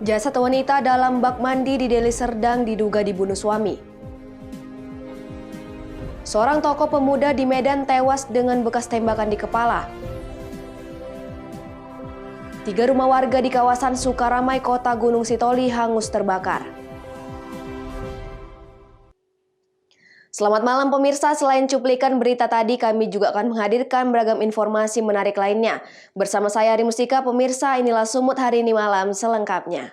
Jasad wanita dalam bak mandi di Deli Serdang diduga dibunuh suami. Seorang tokoh pemuda di Medan tewas dengan bekas tembakan di kepala. 3 rumah warga di kawasan Sukaramai, Kota Gunung Sitoli hangus terbakar. Selamat malam pemirsa, selain cuplikan berita tadi, kami juga akan menghadirkan beragam informasi menarik lainnya. Bersama saya Ari Mustika, pemirsa, inilah Sumut hari ini malam selengkapnya.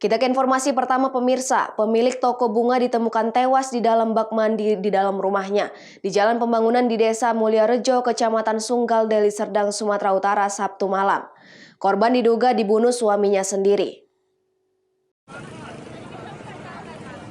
Kita ke informasi pertama pemirsa, pemilik toko bunga ditemukan tewas di dalam bak mandi di dalam rumahnya di Jalan Pembangunan di Desa Mulyarejo, Kecamatan Sunggal, Deli Serdang, Sumatera Utara, Sabtu malam. Korban diduga dibunuh suaminya sendiri.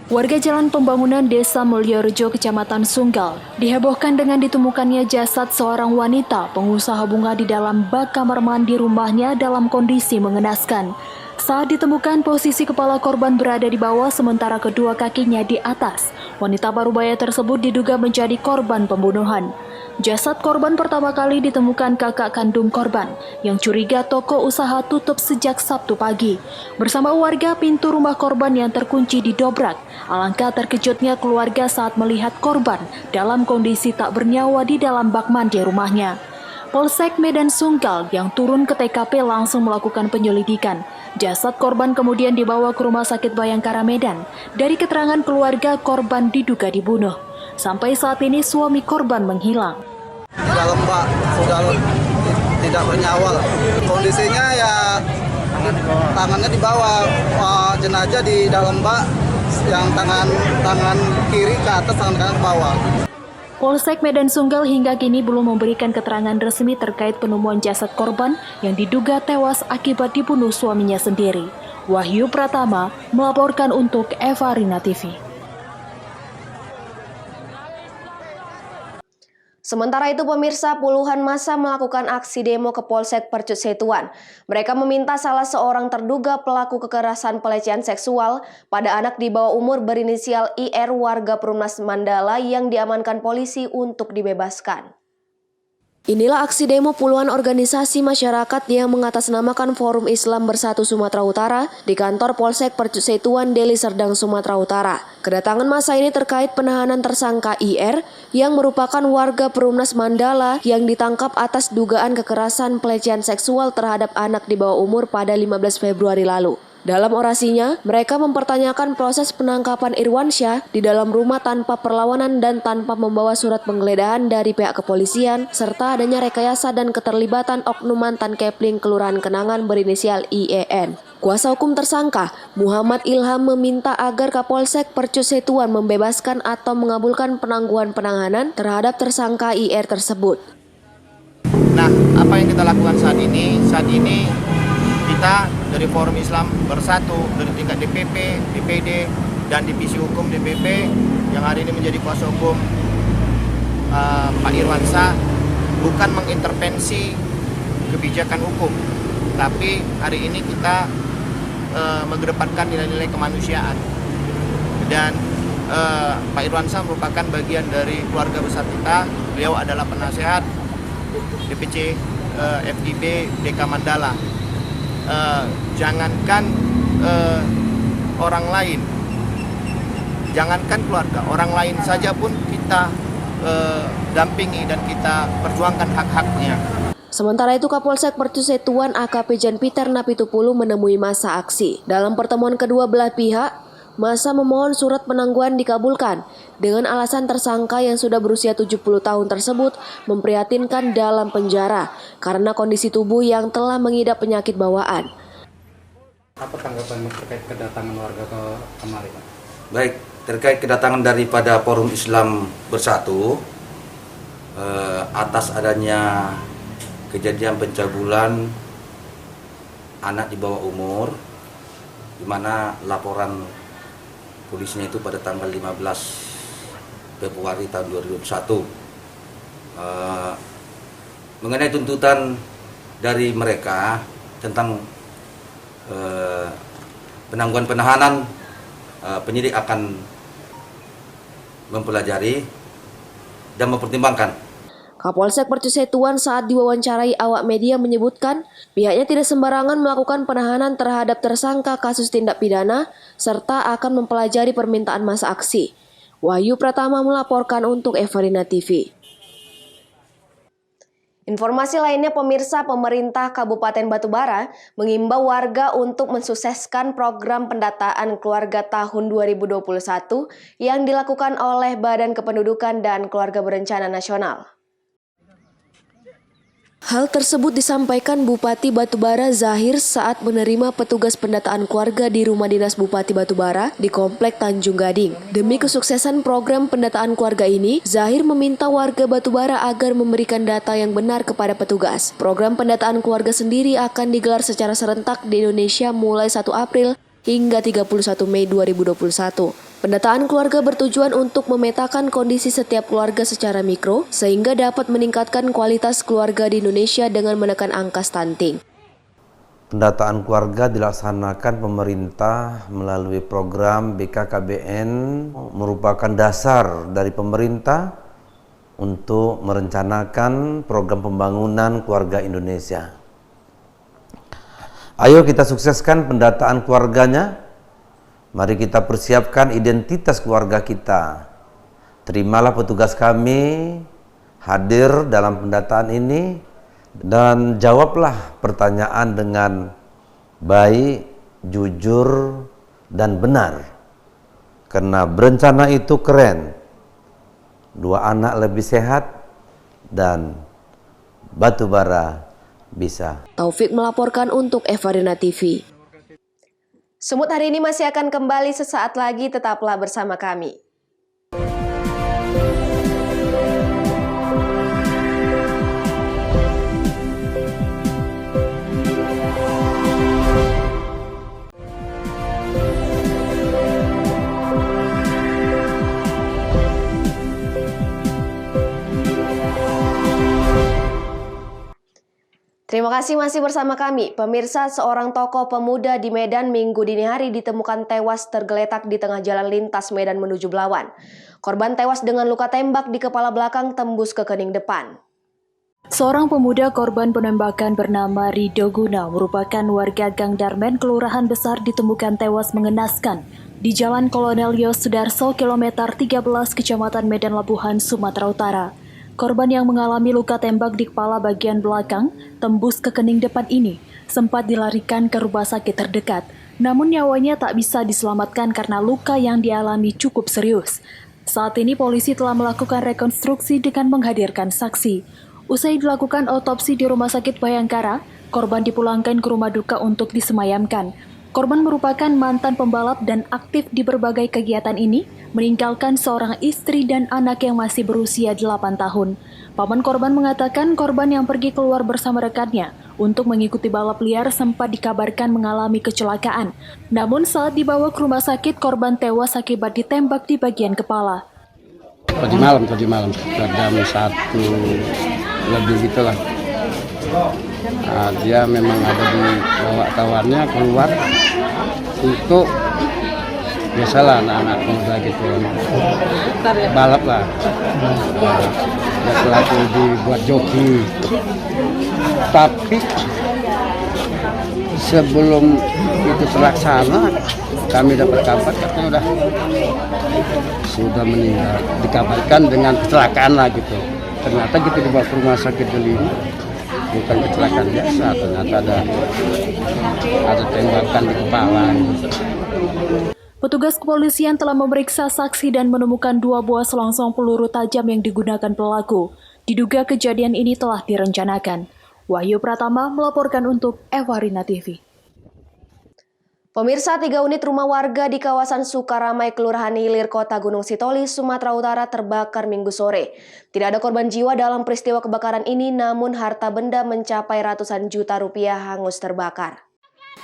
Warga Jalan Pembangunan Desa Mulyarejo, Kecamatan Sunggal, dihebohkan dengan ditemukannya jasad seorang wanita pengusaha bunga di dalam bak kamar mandi rumahnya dalam kondisi mengenaskan. Saat ditemukan, posisi kepala korban berada di bawah sementara kedua kakinya di atas. Wanita parubaya tersebut diduga menjadi korban pembunuhan. Jasad korban pertama kali ditemukan kakak kandung korban yang curiga toko usaha tutup sejak Sabtu pagi. Bersama warga, pintu rumah korban yang terkunci didobrak. Alangkah terkejutnya keluarga saat melihat korban dalam kondisi tak bernyawa di dalam bak mandi rumahnya. Polsek Medan Sunggal yang turun ke TKP langsung melakukan penyelidikan. Jasad korban kemudian dibawa ke Rumah Sakit Bayangkara Medan. Dari keterangan keluarga, korban diduga dibunuh. Sampai saat ini suami korban menghilang. Di dalam bak sudah tidak bernyawa. Kondisinya ya tangannya di bawah, jenazah di dalam bak, yang tangan kiri ke atas, tangan kanan ke bawah. Polsek Medan Sunggal hingga kini belum memberikan keterangan resmi terkait penemuan jasad korban yang diduga tewas akibat dibunuh suaminya sendiri. Wahyu Pratama melaporkan untuk Eva Rina TV. Sementara itu pemirsa, puluhan massa melakukan aksi demo ke Polsek Percut Setuan. Mereka meminta salah seorang terduga pelaku kekerasan pelecehan seksual pada anak di bawah umur berinisial IR warga Perumnas Mandala yang diamankan polisi untuk dibebaskan. Inilah aksi demo puluhan organisasi masyarakat yang mengatasnamakan Forum Islam Bersatu Sumatera Utara di kantor Polsek Percut Setuan, Deli Serdang, Sumatera Utara. Kedatangan massa ini terkait penahanan tersangka IR yang merupakan warga Perumnas Mandala yang ditangkap atas dugaan kekerasan pelecehan seksual terhadap anak di bawah umur pada 15 Februari lalu. Dalam orasinya, mereka mempertanyakan proses penangkapan Irwansyah di dalam rumah tanpa perlawanan dan tanpa membawa surat penggeledahan dari pihak kepolisian, serta adanya rekayasa dan keterlibatan oknum mantan Kepling Kelurahan Kenangan berinisial IEN. Kuasa hukum tersangka, Muhammad Ilham, meminta agar Kapolsek Percut Setuan membebaskan atau mengabulkan penangguhan penahanan terhadap tersangka IR tersebut. Nah, apa yang kita lakukan saat ini? Saat ini kita dari Forum Islam Bersatu, dari tingkat DPP, DPD, dan Divisi Hukum DPP yang hari ini menjadi kuasa hukum Pak Irwansyah, bukan mengintervensi kebijakan hukum, tapi hari ini kita mengedepankan nilai-nilai kemanusiaan. Dan Pak Irwansyah merupakan bagian dari keluarga besar kita. Beliau adalah penasehat DPC FIB DK Mandala. Jangankan orang lain, jangankan keluarga, orang lain saja pun kita dampingi dan kita perjuangkan hak-haknya. Sementara itu, Kapolsek Percut Setuan AKP Jan Peter Napitupulu menemui massa aksi. Dalam pertemuan kedua belah pihak, massa memohon surat penangguhan dikabulkan dengan alasan tersangka yang sudah berusia 70 tahun tersebut memprihatinkan dalam penjara karena kondisi tubuh yang telah mengidap penyakit bawaan. Apa tanggapan terkait kedatangan warga kemari, Pak? Baik, terkait kedatangan daripada Forum Islam Bersatu atas adanya kejadian pencabulan anak di bawah umur, di mana laporan polisinya itu pada tanggal 15 Februari tahun 2021. Mengenai tuntutan dari mereka tentang penangguhan penahanan, penyidik akan mempelajari dan mempertimbangkan. Kapolsek Mercusuar saat diwawancarai awak media menyebutkan pihaknya tidak sembarangan melakukan penahanan terhadap tersangka kasus tindak pidana serta akan mempelajari permintaan masa aksi. Wahyu Pratama melaporkan untuk Evarina TV. Informasi lainnya, pemirsa, pemerintah Kabupaten Batubara mengimbau warga untuk mensukseskan program pendataan keluarga tahun 2021 yang dilakukan oleh Badan Kependudukan dan Keluarga Berencana Nasional. Hal tersebut disampaikan Bupati Batubara Zahir saat menerima petugas pendataan keluarga di Rumah Dinas Bupati Batubara di Komplek Tanjung Gading. Demi kesuksesan program pendataan keluarga ini, Zahir meminta warga Batubara agar memberikan data yang benar kepada petugas. Program pendataan keluarga sendiri akan digelar secara serentak di Indonesia mulai 1 April hingga 31 Mei 2021. Pendataan keluarga bertujuan untuk memetakan kondisi setiap keluarga secara mikro, sehingga dapat meningkatkan kualitas keluarga di Indonesia dengan menekan angka stunting. Pendataan keluarga dilaksanakan pemerintah melalui program BKKBN, merupakan dasar dari pemerintah untuk merencanakan program pembangunan keluarga Indonesia. Ayo kita sukseskan pendataan keluarganya. Mari kita persiapkan identitas keluarga kita. Terimalah petugas kami hadir dalam pendataan ini dan jawablah pertanyaan dengan baik, jujur, dan benar. Karena berencana itu keren. 2 anak lebih sehat dan Batubara bisa. Taufik melaporkan untuk Evarina TV. Semut hari ini masih akan kembali sesaat lagi, tetaplah bersama kami. Terima kasih masih bersama kami. Pemirsa, seorang tokoh pemuda di Medan Minggu dini hari ditemukan tewas tergeletak di tengah jalan lintas Medan menuju Belawan. Korban tewas dengan luka tembak di kepala belakang tembus ke kening depan. Seorang pemuda korban penembakan bernama Rido Guna merupakan warga Gang Darmen, Kelurahan Besar, ditemukan tewas mengenaskan di Jalan Kolonel Yos Sudarso, kilometer 13, Kecamatan Medan Labuhan, Sumatera Utara. Korban yang mengalami luka tembak di kepala bagian belakang tembus ke kening depan ini sempat dilarikan ke rumah sakit terdekat. Namun nyawanya tak bisa diselamatkan karena luka yang dialami cukup serius. Saat ini polisi telah melakukan rekonstruksi dengan menghadirkan saksi. Usai dilakukan otopsi di Rumah Sakit Bayangkara, korban dipulangkan ke rumah duka untuk disemayamkan. Korban merupakan mantan pembalap dan aktif di berbagai kegiatan ini, meninggalkan seorang istri dan anak yang masih berusia 8 tahun. Paman korban mengatakan korban yang pergi keluar bersama rekannya untuk mengikuti balap liar sempat dikabarkan mengalami kecelakaan. Namun saat dibawa ke rumah sakit, korban tewas akibat ditembak di bagian kepala. Tadi malam jam 1 lebih gitulah. Dia memang ada di bawa kawannya keluar untuk biasalah anak-anak muda gitu balap lah. Setelah itu dibuat joki, tapi sebelum itu terlaksana kami dapat kabar katanya sudah meninggal, dikabarkan dengan kecelakaan lah gitu. Ternyata gitu dibawa ke rumah sakit dulu, bukan kecelakaan biasa, ternyata ada tembakan di kepala. Petugas kepolisian telah memeriksa saksi dan menemukan 2 buah selongsong peluru tajam yang digunakan pelaku. Diduga kejadian ini telah direncanakan. Wahyu Pratama melaporkan untuk Evarina TV. Pemirsa, 3 unit rumah warga di kawasan Sukaramai, Kelurahan Ilir, Kota Gunung Sitoli, Sumatera Utara terbakar Minggu sore. Tidak ada korban jiwa dalam peristiwa kebakaran ini, namun harta benda mencapai ratusan juta rupiah hangus terbakar.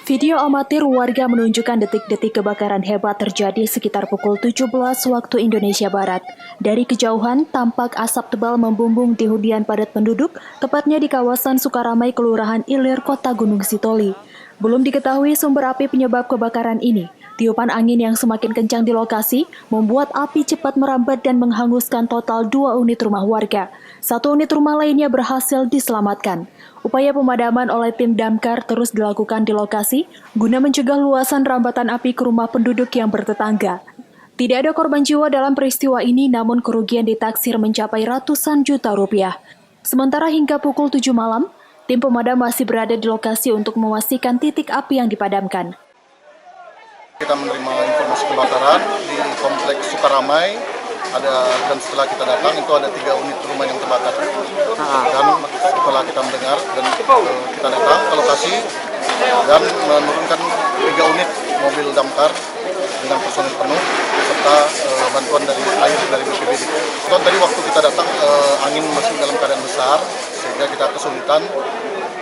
Video amatir warga menunjukkan detik-detik kebakaran hebat terjadi sekitar pukul 17 waktu Indonesia Barat. Dari kejauhan, tampak asap tebal membumbung di hunian padat penduduk, tepatnya di kawasan Sukaramai, Kelurahan Ilir, Kota Gunung Sitoli. Belum diketahui sumber api penyebab kebakaran ini, Tiupan angin yang semakin kencang di lokasi membuat api cepat merambat dan menghanguskan total 2 unit rumah warga. 1 unit rumah lainnya berhasil diselamatkan. Upaya pemadaman oleh tim damkar terus dilakukan di lokasi guna mencegah luasan rambatan api ke rumah penduduk yang bertetangga. Tidak ada korban jiwa dalam peristiwa ini, namun kerugian ditaksir mencapai ratusan juta rupiah. Sementara hingga pukul 7 malam, tim pemadam masih berada di lokasi untuk memastikan titik api yang dipadamkan. Kita menerima informasi kebakaran di kompleks Sukaramai, dan setelah kita datang itu ada 3 unit rumah yang terbakar. Dan setelah kita mendengar dan kita datang ke lokasi dan menurunkan 3 unit mobil damkar dengan personil penuh serta bantuan dari air dari BPBD. Tadi waktu kita datang angin masih dalam keadaan besar sehingga kita kesulitan,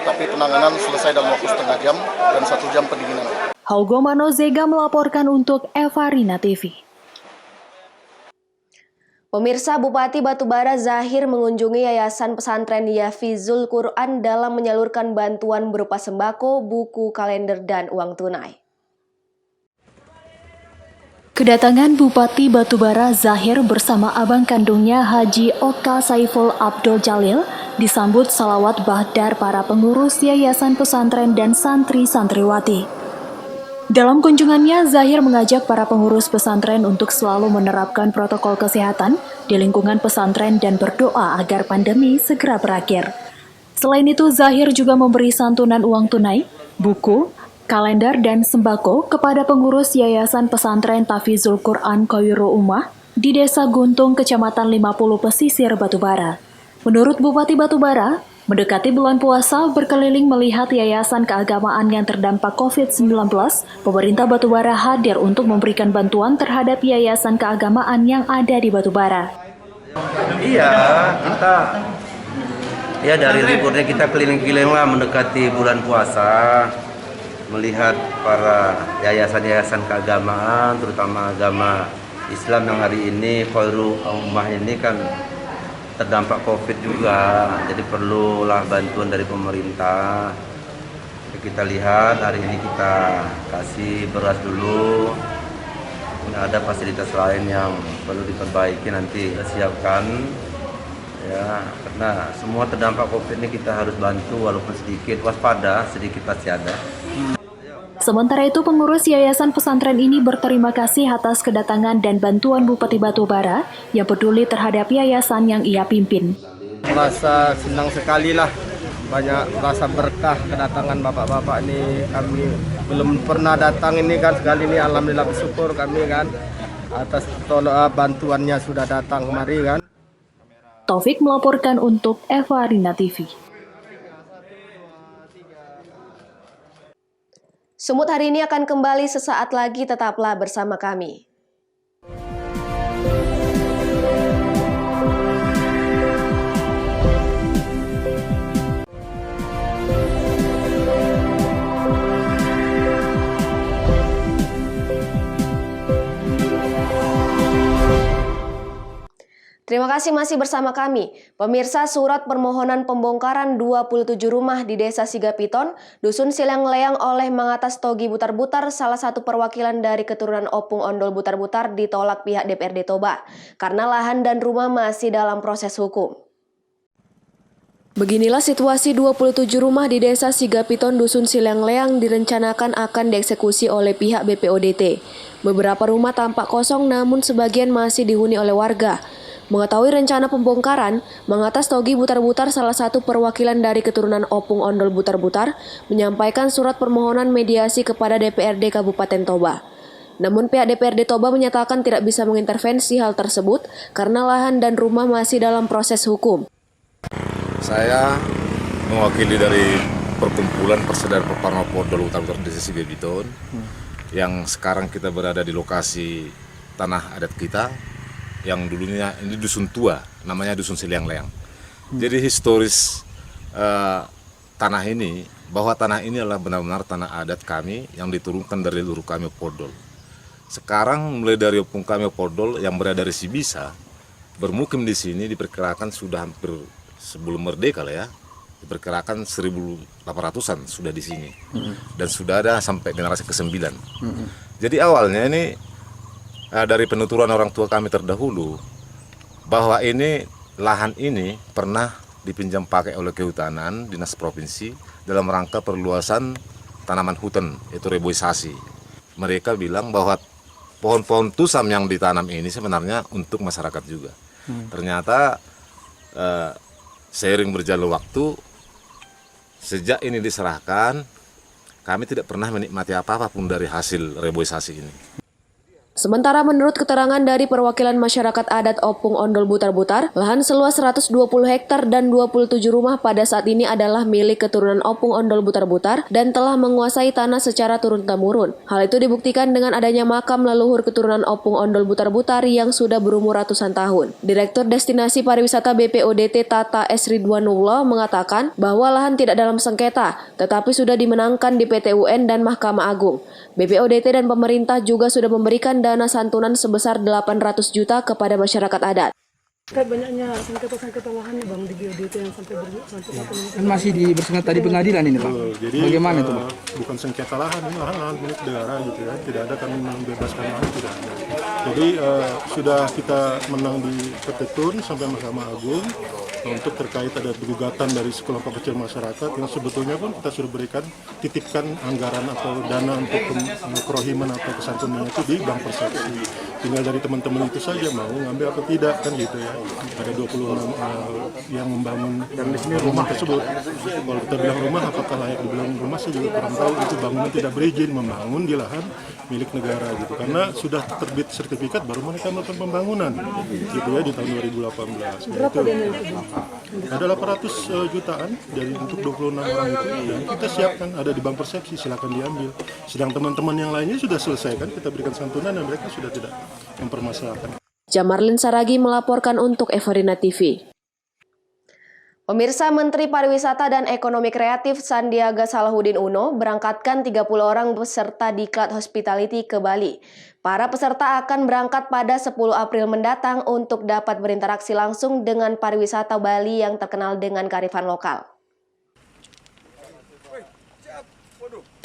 tapi penanganan selesai dalam waktu setengah jam dan 1 jam pendinginan. Haugo Manozega melaporkan untuk Eva Rina TV. Pemirsa, Bupati Batubara Zahir mengunjungi Yayasan Pesantren Yafizul Quran dalam menyalurkan bantuan berupa sembako, buku, kalender, dan uang tunai. Kedatangan Bupati Batubara Zahir bersama abang kandungnya Haji Oka Saiful Abdul Jalil disambut salawat bahdar para pengurus Yayasan Pesantren dan santri-santriwati. Dalam kunjungannya, Zahir mengajak para pengurus pesantren untuk selalu menerapkan protokol kesehatan di lingkungan pesantren dan berdoa agar pandemi segera berakhir. Selain itu, Zahir juga memberi santunan uang tunai, buku, kalender, dan sembako kepada pengurus Yayasan Pesantren Tafizul Quran Khoirul Ummah di Desa Guntung, Kecamatan 50 Pesisir Batubara. Menurut Bupati Batubara, mendekati bulan puasa, berkeliling melihat yayasan keagamaan yang terdampak COVID-19, pemerintah Batubara hadir untuk memberikan bantuan terhadap yayasan keagamaan yang ada di Batubara. Iya, kita dari liburnya kita keliling-keliling lah mendekati bulan puasa, melihat para yayasan-yayasan keagamaan, terutama agama Islam yang hari ini Khoirul Ummah ini kan terdampak COVID juga, jadi perlulah bantuan dari pemerintah. Kita lihat hari ini kita kasih beras dulu. Ada fasilitas lain yang perlu diperbaiki nanti kita siapkan. Ya, karena semua terdampak COVID ini kita harus bantu walaupun sedikit, waspada, sedikit pasti ada. Sementara itu, pengurus Yayasan Pesantren ini berterima kasih atas kedatangan dan bantuan Bupati Batubara yang peduli terhadap yayasan yang ia pimpin. Merasa senang sekali lah, banyak rasa berkah kedatangan bapak-bapak ini. Kami belum pernah datang ini kan, sekali ini alhamdulillah bersyukur kami kan atas bantuannya sudah datang kemari kan. Taufik melaporkan untuk Eva Rina TV. Sumut hari ini akan kembali sesaat lagi, tetaplah bersama kami. Terima kasih masih bersama kami. Pemirsa, surat permohonan pembongkaran 27 rumah di Desa Sigapiton, Dusun Silangleang oleh Mangatas Togi Butar-Butar, salah satu perwakilan dari keturunan Opung Ondol Butar-Butar, ditolak pihak DPRD Toba karena lahan dan rumah masih dalam proses hukum. Beginilah situasi 27 rumah di Desa Sigapiton, Dusun Silangleang direncanakan akan dieksekusi oleh pihak BPODT. Beberapa rumah tampak kosong namun sebagian masih dihuni oleh warga. Mengetahui rencana pembongkaran, Mangatas Togi Butar-Butar, salah satu perwakilan dari keturunan Opung Ondol Butar-Butar, menyampaikan surat permohonan mediasi kepada DPRD Kabupaten Toba. Namun pihak DPRD Toba menyatakan tidak bisa mengintervensi hal tersebut karena lahan dan rumah masih dalam proses hukum. Saya mewakili dari perkumpulan Persaudaraan Peparno Podol Butar-Butar Desa Sigapiton, yang sekarang kita berada di lokasi tanah adat kita, yang dulunya ini dusun tua, namanya Dusun Silangleang. Jadi historis tanah ini, bahwa tanah ini adalah benar-benar tanah adat kami yang diturunkan dari leluhur kami Podol. Sekarang mulai dari opung kami Podol yang berada dari Sibisa, bermukim di sini diperkirakan sudah hampir sebelum merdeka lah ya, diperkirakan 1.800-an sudah di sini. Dan sudah ada sampai generasi ke-9. Jadi awalnya ini dari penuturan orang tua kami terdahulu bahwa ini lahan ini pernah dipinjam pakai oleh kehutanan dinas provinsi dalam rangka perluasan tanaman hutan, itu reboisasi. Mereka bilang bahwa pohon-pohon tusam yang ditanam ini sebenarnya untuk masyarakat juga. Ternyata seiring berjalan waktu, sejak ini diserahkan, kami tidak pernah menikmati apa-apapun dari hasil reboisasi ini. Sementara menurut keterangan dari perwakilan masyarakat adat Opung Ondol Butar-Butar, lahan seluas 120 hektar dan 27 rumah pada saat ini adalah milik keturunan Opung Ondol Butar-Butar dan telah menguasai tanah secara turun-temurun. Hal itu dibuktikan dengan adanya makam leluhur keturunan Opung Ondol Butar-Butar yang sudah berumur ratusan tahun. Direktur Destinasi Pariwisata BPODT Tata S. Ridwanullah mengatakan bahwa lahan tidak dalam sengketa, tetapi sudah dimenangkan di PT UN dan Mahkamah Agung. BPODT dan pemerintah juga sudah memberikan dana santunan sebesar 800 juta kepada masyarakat adat. Terkait banyaknya sengketa-sengketa lahan Bang di BPODT yang sampai kan masih bersengketa di pengadilan ini Pak. Jadi bagaimana itu Pak? Bukan sengketa lahan, ini lahan milik negara gitu ya. Tidak ada kami membebaskan lahan, tidak ada. Jadi sudah kita menang di PT Tun sampai Mahkamah Agung untuk terkait ada gugatan dari sekelompok kecil masyarakat yang sebetulnya pun kita sudah berikan titipkan anggaran atau dana untuk kerohiman atau kesantunannya itu di Bank Persepsi. Tinggal dari teman-teman itu saja mau ngambil atau tidak kan gitu ya. Ada 26 yang membangun dan di sini rumah tersebut. Kalau kita bilang rumah, apakah layak dibilang rumah saya juga kurang tahu. Itu bangunan tidak berizin membangun di lahan milik negara gitu. Karena sudah terbit sertifikat baru mereka melakukan pembangunan gitu ya di tahun 2018. Berapa dana itu? Ada 800 jutaan dari untuk 26 orang itu yang kita siapkan ada di Bank Persepsi, silakan diambil. Sedang teman-teman yang lainnya sudah selesai kan kita berikan santunan dan mereka sudah tidak mempermasalahkan. Jamarlin Saragi melaporkan untuk Evarina TV. Pemirsa, Menteri Pariwisata dan Ekonomi Kreatif Sandiaga Salahuddin Uno berangkatkan 30 orang peserta Diklat Hospitality ke Bali. Para peserta akan berangkat pada 10 April mendatang untuk dapat berinteraksi langsung dengan pariwisata Bali yang terkenal dengan kearifan lokal.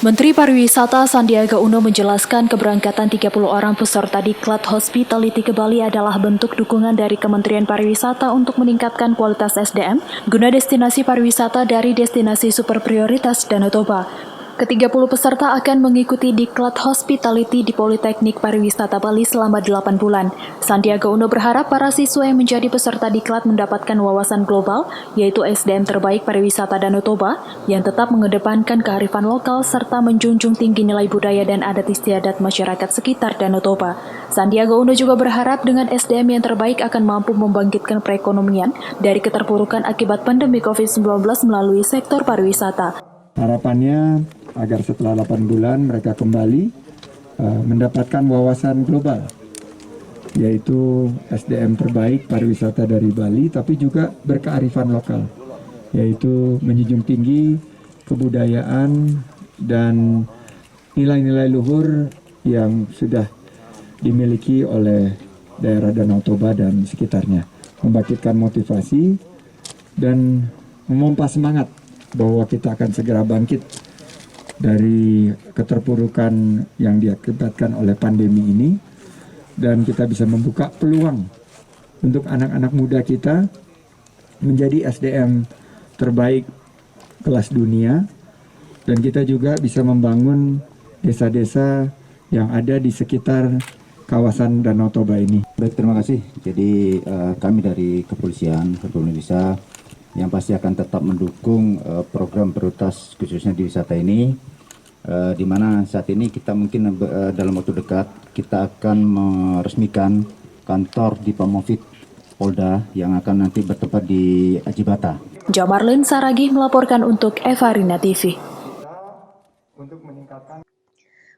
Menteri Pariwisata Sandiaga Uno menjelaskan keberangkatan 30 orang peserta Diklat Hospitality ke Bali adalah bentuk dukungan dari Kementerian Pariwisata untuk meningkatkan kualitas SDM guna destinasi pariwisata dari destinasi super prioritas Danau Toba. Ke-30 peserta akan mengikuti Diklat Hospitality di Politeknik Pariwisata Bali selama 8 bulan. Sandiaga Uno berharap para siswa yang menjadi peserta Diklat mendapatkan wawasan global, yaitu SDM terbaik pariwisata Danau Toba, yang tetap mengedepankan kearifan lokal serta menjunjung tinggi nilai budaya dan adat istiadat masyarakat sekitar Danau Toba. Sandiaga Uno juga berharap dengan SDM yang terbaik akan mampu membangkitkan perekonomian dari keterpurukan akibat pandemi COVID-19 melalui sektor pariwisata. Harapannya agar setelah 8 bulan mereka kembali mendapatkan wawasan global, yaitu SDM terbaik pariwisata dari Bali, tapi juga berkearifan lokal, yaitu menjunjung tinggi kebudayaan dan nilai-nilai luhur yang sudah dimiliki oleh daerah Danau Toba dan sekitarnya, membangkitkan motivasi dan memompa semangat bahwa kita akan segera bangkit dari keterpurukan yang diakibatkan oleh pandemi ini, dan kita bisa membuka peluang untuk anak-anak muda kita menjadi SDM terbaik kelas dunia, dan kita juga bisa membangun desa-desa yang ada di sekitar kawasan Danau Toba ini. Baik, terima kasih. Jadi kami dari Kepolisian Republik Indonesia yang pasti akan tetap mendukung program prioritas khususnya di wisata ini, di mana saat ini kita mungkin dalam waktu dekat kita akan meresmikan kantor di Pamovit Polda yang akan nanti bertempat di Ajibata. Jamarlin Saragi melaporkan untuk Evarina TV.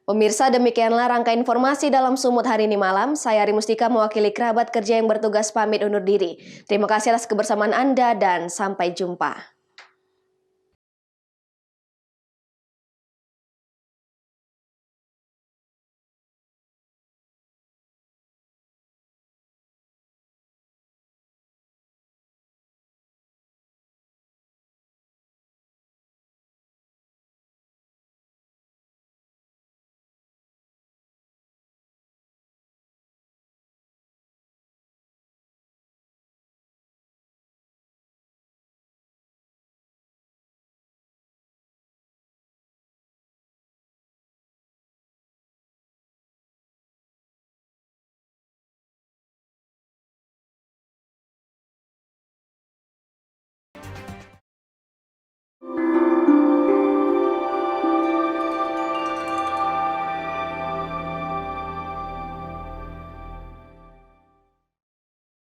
Pemirsa, demikianlah rangka informasi dalam Sumut hari ini malam. Saya Ari Mustika mewakili kerabat kerja yang bertugas pamit undur diri. Terima kasih atas kebersamaan Anda dan sampai jumpa.